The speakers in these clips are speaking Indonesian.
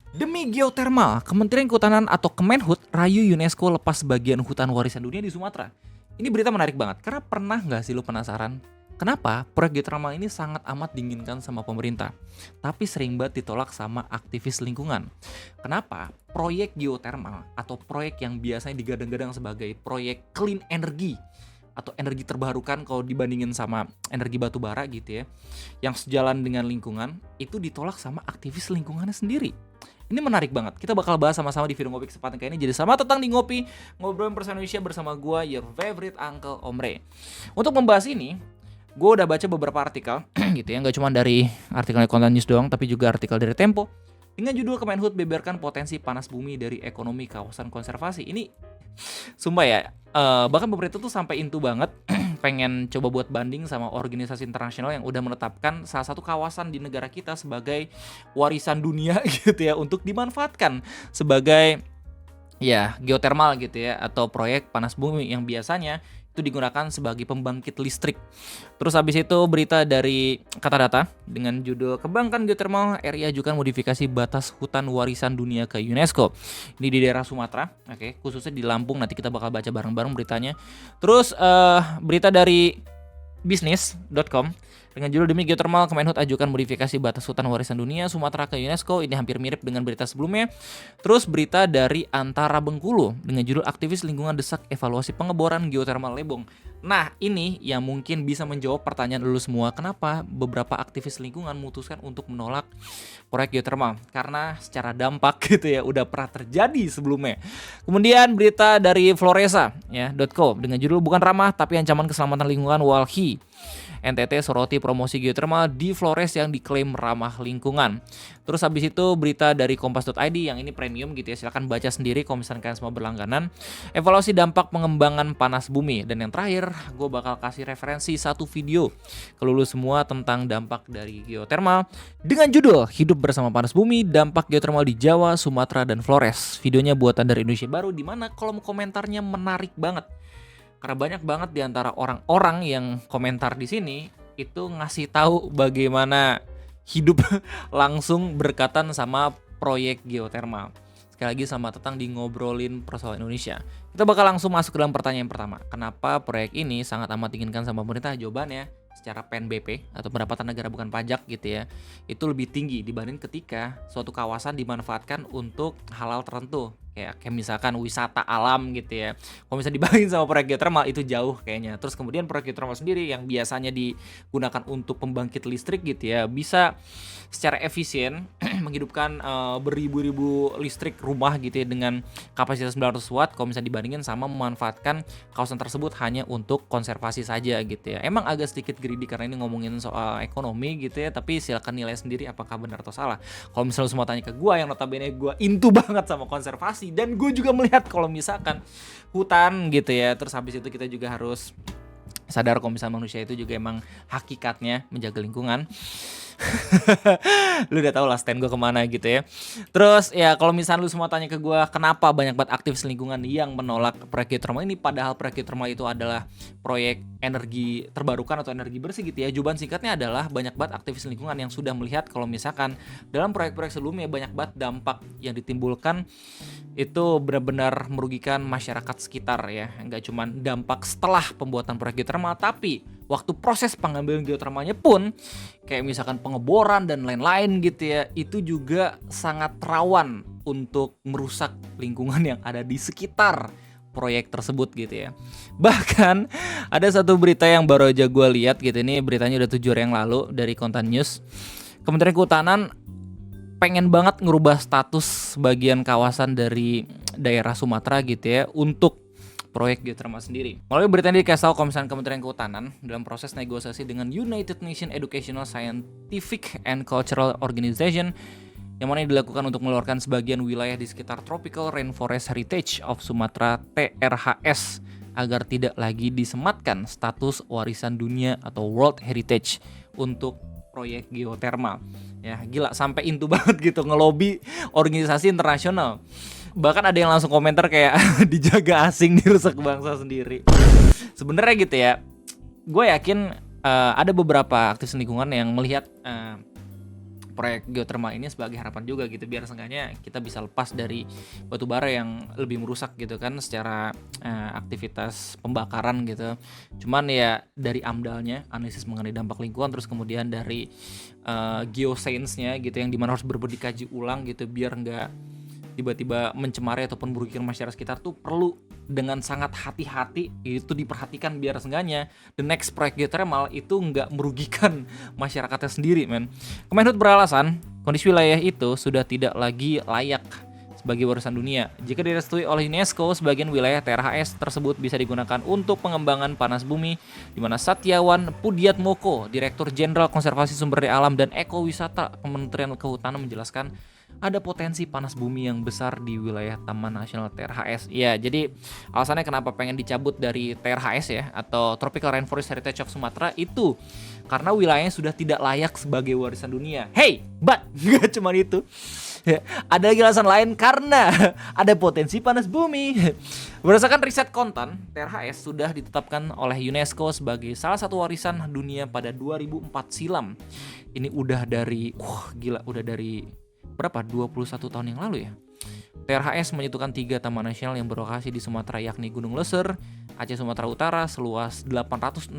Demi geotermal, Kementerian Kehutanan atau Kemenhut rayu UNESCO lepas sebagian hutan warisan dunia di Sumatera. Ini berita menarik banget, karena pernah nggak sih lu penasaran? Kenapa proyek geotermal ini sangat amat diinginkan sama pemerintah, tapi sering banget ditolak sama aktivis lingkungan? Kenapa proyek geotermal atau proyek yang biasanya digadang-gadang sebagai proyek clean energy atau energi terbarukan kalau dibandingin sama energi batu bara gitu ya, yang sejalan dengan lingkungan, itu ditolak sama aktivis lingkungannya sendiri? Ini menarik banget. Kita bakal bahas sama-sama di video ngopi kesempatan kali ini. Jadi selamat datang di Ngopi, ngobrolin persoalan Indonesia bersama gue, your favorite Uncle Omre. Untuk membahas ini, gue udah baca beberapa artikel gitu ya, nggak cuma dari artikel Kontan News doang, tapi juga artikel dari Tempo dengan judul Kemenhut beberkan potensi panas bumi dari ekonomi kawasan konservasi. Ini sumpah ya, bahkan pemerintah tuh sampai into banget pengen coba buat banding sama organisasi internasional yang udah menetapkan salah satu kawasan di negara kita sebagai warisan dunia gitu ya, untuk dimanfaatkan sebagai ya geotermal gitu ya, atau proyek panas bumi yang biasanya itu digunakan sebagai pembangkit listrik. Terus habis itu berita dari Kata Data dengan judul Kembangkan Geotermal, RI ajukan modifikasi batas hutan warisan dunia ke UNESCO. Ini di daerah Sumatera, oke, khususnya di Lampung. Nanti kita bakal baca bareng-bareng beritanya. Terus berita dari bisnis.com dengan judul Demi Geotermal, Kemenhut ajukan modifikasi batas hutan warisan dunia Sumatera ke UNESCO. Ini hampir mirip dengan berita sebelumnya. Terus berita dari Antara Bengkulu dengan judul Aktivis Lingkungan Desak Evaluasi Pengeboran Geotermal Lebong. Nah, ini yang mungkin bisa menjawab pertanyaan lu semua, kenapa beberapa aktivis lingkungan memutuskan untuk menolak proyek geotermal? Karena secara dampak gitu ya, udah pernah terjadi sebelumnya. Kemudian berita dari Floresa ya, .co dengan judul Bukan Ramah Tapi Ancaman Keselamatan Lingkungan Walhi. NTT soroti promosi geotermal di Flores yang diklaim ramah lingkungan. Terus habis itu berita dari Kompas.id yang ini premium gitu ya, silahkan baca sendiri kalau misalkan kalian semua berlangganan. Evaluasi dampak pengembangan panas bumi. Dan yang terakhir, gue bakal kasih referensi satu video ke lu semua tentang dampak dari geotermal dengan judul Hidup Bersama Panas Bumi, Dampak Geotermal di Jawa, Sumatera, dan Flores. Videonya buatan dari Indonesia Baru, di mana kolom komentarnya menarik banget. Karena banyak banget di antara orang-orang yang komentar di sini itu ngasih tahu bagaimana hidup langsung berkaitan sama proyek geotermal. Sekali lagi selamat datang di Ngobrolin Persoalan Indonesia. Kita bakal langsung masuk ke dalam pertanyaan pertama. Kenapa proyek ini sangat amat diinginkan sama pemerintah? Jawabannya secara PNBP atau pendapatan negara bukan pajak gitu ya, itu lebih tinggi dibanding ketika suatu kawasan dimanfaatkan untuk hal-hal tertentu. Kayak misalkan wisata alam gitu ya. Kalau misalnya dibandingin sama proyek geotermal itu jauh kayaknya. Terus kemudian proyek geotermal sendiri yang biasanya digunakan untuk pembangkit listrik gitu ya, bisa secara efisien menghidupkan beribu-ribu listrik rumah gitu ya dengan kapasitas 900 watt. Kalau misalnya dibandingin sama memanfaatkan kawasan tersebut hanya untuk konservasi saja gitu ya. Emang agak sedikit greedy karena ini ngomongin soal ekonomi gitu ya, tapi silakan nilai sendiri apakah benar atau salah. Kalau misalnya semua tanya ke gue yang notabene gue into banget sama konservasi, dan gue juga melihat kalau misalkan hutan gitu ya, terus habis itu kita juga harus sadar kalau misalnya manusia itu juga emang hakikatnya menjaga lingkungan. Lu udah tau lah stand gue kemana gitu ya. Terus ya kalau misalnya lu semua tanya ke gue kenapa banyak banget aktivis lingkungan yang menolak proyek geotermal ini, padahal proyek geotermal itu adalah proyek energi terbarukan atau energi bersih gitu ya, jawaban singkatnya adalah banyak banget aktivis lingkungan yang sudah melihat kalau misalkan dalam proyek-proyek sebelumnya banyak banget dampak yang ditimbulkan itu benar-benar merugikan masyarakat sekitar ya. Nggak cuma dampak setelah pembuatan proyek geotermal, tapi waktu proses pengambilan geotermalnya pun kayak misalkan pengeboran dan lain-lain gitu ya, itu juga sangat rawan untuk merusak lingkungan yang ada di sekitar proyek tersebut gitu ya. Bahkan ada satu berita yang baru aja gue lihat gitu, ini beritanya udah 7 hari yang lalu dari Kontan News. Kementerian Kehutanan pengen banget ngerubah status bagian kawasan dari daerah Sumatera gitu ya untuk proyek geotermal sendiri. Melalui berita ini dikasih tahu kalau misalnya Kementerian Kehutanan dalam proses negosiasi dengan United Nations Educational, Scientific and Cultural Organization yang mana dilakukan untuk mengeluarkan sebagian wilayah di sekitar Tropical Rainforest Heritage of Sumatra TRHS agar tidak lagi disematkan status warisan dunia atau World Heritage untuk proyek geotermal. Ya gila, sampai into banget gitu ngelobi organisasi internasional. Bahkan ada yang langsung komentar kayak dijaga asing, dirusak bangsa sendiri. Sebenarnya gitu ya, gue yakin ada beberapa aktivis lingkungan yang melihat proyek geothermal ini sebagai harapan juga gitu, biar seenggaknya kita bisa lepas dari batu bara yang lebih merusak gitu kan secara aktivitas pembakaran gitu. Cuman ya dari AMDAL-nya, analisis mengenai dampak lingkungan, terus kemudian dari geoscience-nya gitu yang dimana harus benar-benar dikaji ulang gitu biar nggak tiba-tiba mencemari ataupun merugikan masyarakat sekitar, tuh perlu dengan sangat hati-hati itu diperhatikan biar seenggaknya the next proyek geothermal itu nggak merugikan masyarakatnya sendiri, men. Kemenhub beralasan kondisi wilayah itu sudah tidak lagi layak sebagai warisan dunia. Jika direstui oleh UNESCO, sebagian wilayah TRHS tersebut bisa digunakan untuk pengembangan panas bumi, di mana Satyawan Pudiatmoko, Direktur Jenderal Konservasi Sumber Daya Alam dan Ekowisata Kementerian Kehutanan menjelaskan ada potensi panas bumi yang besar di wilayah Taman Nasional TRHS. Ya, jadi alasannya kenapa pengen dicabut dari TRHS ya, atau Tropical Rainforest Heritage of Sumatra itu karena wilayahnya sudah tidak layak sebagai warisan dunia. Hey, but nggak cuma itu. Ya, ada lagi alasan lain karena ada potensi panas bumi. Berdasarkan riset Kontan, TRHS sudah ditetapkan oleh UNESCO sebagai salah satu warisan dunia pada 2004 silam. Ini udah dari udah dari berapa? 21 tahun yang lalu ya. TRHS menyatukan 3 taman nasional yang berlokasi di Sumatera, yakni Gunung Leser, Aceh Sumatera Utara seluas 862.000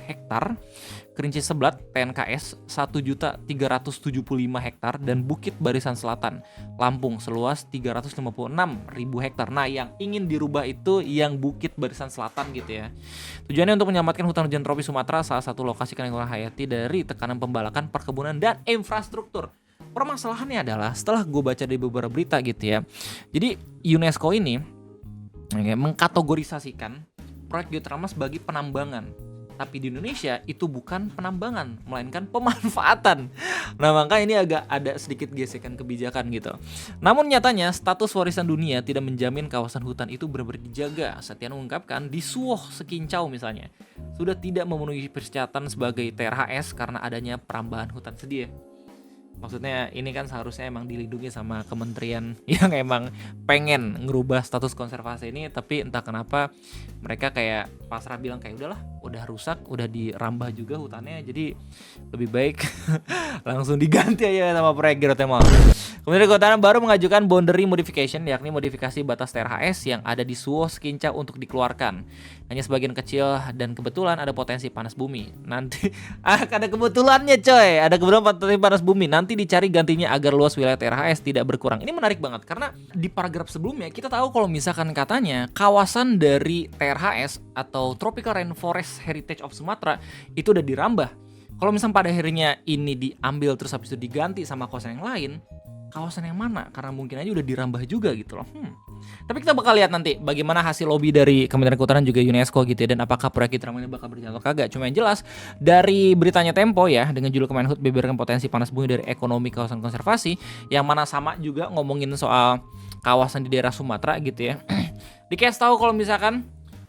hektar, Kerinci Seblat TNKS 1.375 hektar, dan Bukit Barisan Selatan Lampung seluas 356.000 hektar. Nah, yang ingin dirubah itu yang Bukit Barisan Selatan gitu ya. Tujuannya untuk menyelamatkan hutan hujan tropis Sumatera, salah satu lokasi lingkungan hayati dari tekanan pembalakan, perkebunan, dan infrastruktur. Permasalahannya adalah setelah gue baca di beberapa berita gitu ya, jadi UNESCO ini mengkategorisasikan proyek geothermal sebagai penambangan, tapi di Indonesia itu bukan penambangan melainkan pemanfaatan. Nah, maka ini agak ada sedikit gesekan kebijakan gitu. Namun nyatanya status warisan dunia tidak menjamin kawasan hutan itu benar-benar dijaga. Setian mengungkapkan di Suoh Sekincau misalnya sudah tidak memenuhi persyaratan sebagai TRHS karena adanya perambahan hutan sedia. Maksudnya ini kan seharusnya emang dilindungi sama kementerian yang emang pengen ngerubah status konservasi ini, tapi entah kenapa mereka kayak pasrah bilang kayak udahlah, udah rusak, udah dirambah juga hutannya, jadi lebih baik langsung diganti aja sama proyek geothermal. Kementerian Kehutanan baru mengajukan boundary modification, yakni modifikasi batas TRHS yang ada di Suoh Sekincau untuk dikeluarkan. Hanya sebagian kecil dan kebetulan ada potensi panas bumi. Nanti ada kebetulannya coy, ada kebetulan potensi panas bumi. Nanti dicari gantinya agar luas wilayah TRHS tidak berkurang. Ini menarik banget karena di paragraf sebelumnya kita tahu kalau misalkan katanya kawasan dari TRHS atau Tropical Rainforest Heritage of Sumatra itu udah dirambah. Kalau misalnya pada akhirnya ini diambil terus habis itu diganti sama kawasan yang lain, kawasan yang mana? Karena mungkin aja udah dirambah juga gitu loh. Tapi kita bakal lihat nanti bagaimana hasil lobby dari Kementerian Kehutanan juga UNESCO gitu ya, dan apakah proyek geothermal ini bakal berjalan atau kagak. Cuma yang jelas dari beritanya Tempo ya, dengan judul Kemenhub beberkan potensi panas bumi dari ekonomi kawasan konservasi, yang mana sama juga ngomongin soal kawasan di daerah Sumatera gitu ya. Dikasih tahu kalau misalkan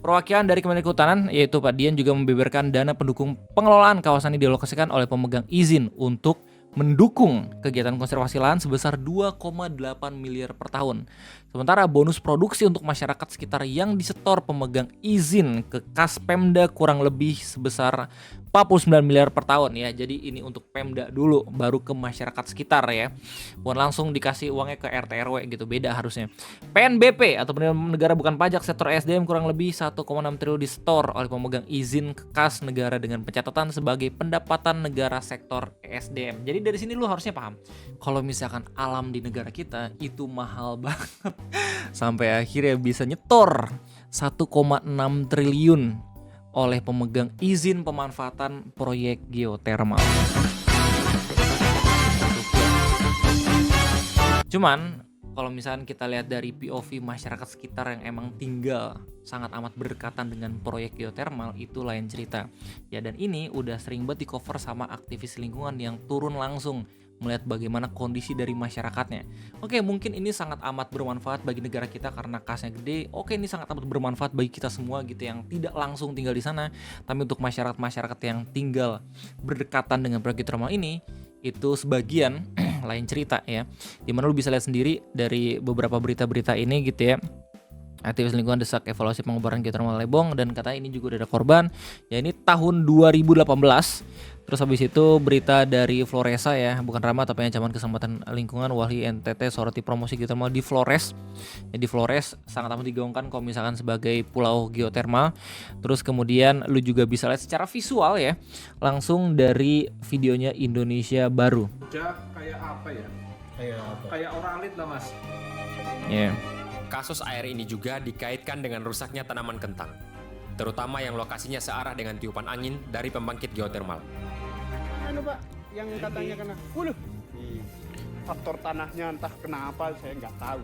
perwakilan dari Kementerian Kehutanan yaitu Pak Dian juga membeberkan dana pendukung pengelolaan kawasan ini dialokasikan oleh pemegang izin untuk mendukung kegiatan konservasi lahan sebesar 2,8 miliar per tahun. Sementara bonus produksi untuk masyarakat sekitar yang disetor pemegang izin ke kas Pemda kurang lebih sebesar 49 miliar per tahun ya. Jadi ini untuk Pemda dulu, baru ke masyarakat sekitar ya. Bukan langsung dikasih uangnya ke RT RW gitu, beda harusnya. PNBP atau Penerimaan Negara Bukan Pajak sektor SDM kurang lebih 1,6 triliun disetor oleh pemegang izin ke kas negara dengan pencatatan sebagai pendapatan negara sektor SDM. Jadi dari sini lu harusnya paham kalau misalkan alam di negara kita itu mahal banget sampai akhirnya bisa nyetor 1,6 triliun oleh pemegang izin pemanfaatan proyek geothermal. Cuman kalau misalkan kita lihat dari POV masyarakat sekitar yang emang tinggal sangat amat berdekatan dengan proyek geothermal, itu lain cerita. Ya, dan ini udah sering banget di cover sama aktivis lingkungan yang turun langsung melihat bagaimana kondisi dari masyarakatnya. Oke, mungkin ini sangat amat bermanfaat bagi negara kita karena kasnya gede. Oke, ini sangat amat bermanfaat bagi kita semua gitu yang tidak langsung tinggal di sana. Tapi untuk masyarakat yang tinggal berdekatan dengan proyek geothermal ini, itu sebagian lain cerita ya. Dimana lu bisa lihat sendiri dari beberapa berita-berita ini gitu ya. Aktivis lingkungan desak evaluasi pengeboran geotermal Lebong dan katanya ini juga udah ada korban. Ya ini tahun 2018. Terus habis itu berita dari Floresa ya, bukan Rama tapi ancaman keselamatan lingkungan, Walhi NTT soroti promosi geotermal di Flores. Ya, di Flores sangat amat digaungkan kalau misalkan sebagai pulau geotermal. Terus kemudian lu juga bisa lihat secara visual ya, langsung dari videonya Indonesia Baru. Udah kayak apa ya? Kayak oralit lah mas. Ya. Yeah. Kasus air ini juga dikaitkan dengan rusaknya tanaman kentang, terutama yang lokasinya searah dengan tiupan angin dari pembangkit geotermal. Anu Pak, yang katanya kena, faktor tanahnya entah kenapa saya nggak tahu.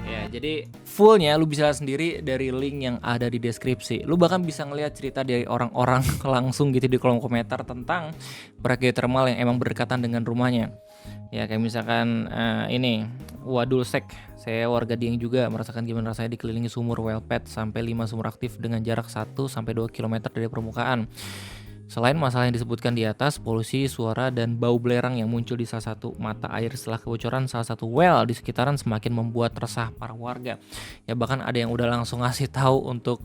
Ya, jadi fullnya lu bisa lihat sendiri dari link yang ada di deskripsi. Lu bahkan bisa ngelihat cerita dari orang-orang langsung gitu di kolom komentar tentang proyek geotermal yang emang berdekatan dengan rumahnya. Ya kayak misalkan ini Wadul Sek, saya warga Dieng juga merasakan gimana rasanya dikelilingi sumur well pad sampai 5 sumur aktif dengan jarak 1-2 km dari permukaan. Selain masalah yang disebutkan di atas, polusi, suara, dan bau belerang yang muncul di salah satu mata air setelah kebocoran salah satu well di sekitaran semakin membuat resah para warga. Ya bahkan ada yang udah langsung ngasih tahu untuk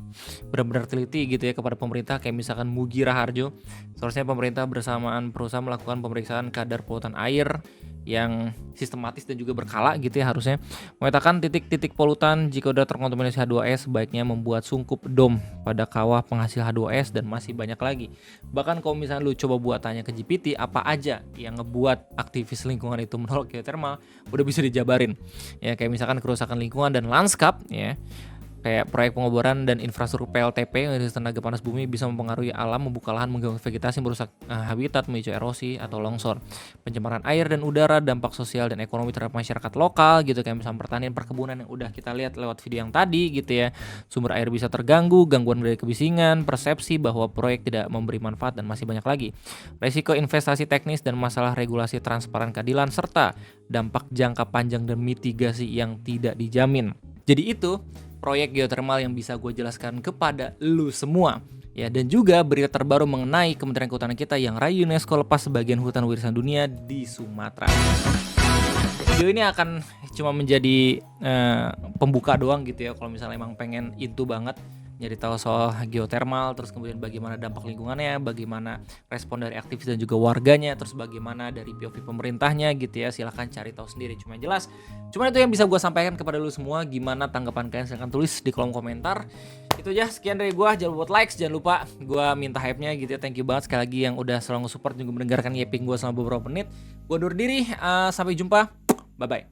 benar-benar teliti gitu ya kepada pemerintah, kayak misalkan Mugi Raharjo. Seharusnya pemerintah bersamaan perusahaan melakukan pemeriksaan kadar polutan air yang sistematis dan juga berkala gitu ya harusnya. Memetakan titik-titik polutan jika udah terkontaminasi H2S, sebaiknya membuat sungkup dom pada kawah penghasil H2S dan masih banyak lagi. Bahkan kalau misalnya lu coba buat tanya ke GPT apa aja yang ngebuat aktivis lingkungan itu menolak geotermal, udah bisa dijabarin. Ya kayak misalkan kerusakan lingkungan dan lanskap ya. Kayak proyek pengeboran dan infrastruktur PLTP yang tenaga panas bumi bisa mempengaruhi alam, membuka lahan, mengganggu vegetasi, merusak habitat, memicu erosi atau longsor, pencemaran air dan udara, dampak sosial dan ekonomi terhadap masyarakat lokal gitu, kayak misalnya pertanian, perkebunan yang udah kita lihat lewat video yang tadi gitu ya. Sumber air bisa terganggu, gangguan dari kebisingan, persepsi bahwa proyek tidak memberi manfaat dan masih banyak lagi. Resiko investasi teknis dan masalah regulasi transparan keadilan serta dampak jangka panjang dan mitigasi yang tidak dijamin. Jadi itu proyek geotermal yang bisa gue jelaskan kepada lu semua. Ya, dan juga berita terbaru mengenai Kementerian Kehutanan kita yang rayu UNESCO lepas sebagian hutan warisan dunia di Sumatera. Video ini akan cuma menjadi pembuka doang gitu ya, kalau misalnya emang pengen into banget nyari tahu soal geotermal, terus kemudian bagaimana dampak lingkungannya, bagaimana respon dari aktivis dan juga warganya, terus bagaimana dari POV pemerintahnya gitu ya, silahkan cari tahu sendiri. Cuma itu yang bisa gue sampaikan kepada lu semua. Gimana tanggapan kalian, silahkan tulis di kolom komentar. Itu aja, sekian dari gue. Jangan lupa buat likes, jangan lupa gue minta hype-nya gitu ya. Thank you banget sekali lagi yang udah selalu support juga mendengarkan yapping gue selama beberapa menit. Gue undur diri, sampai jumpa, bye bye.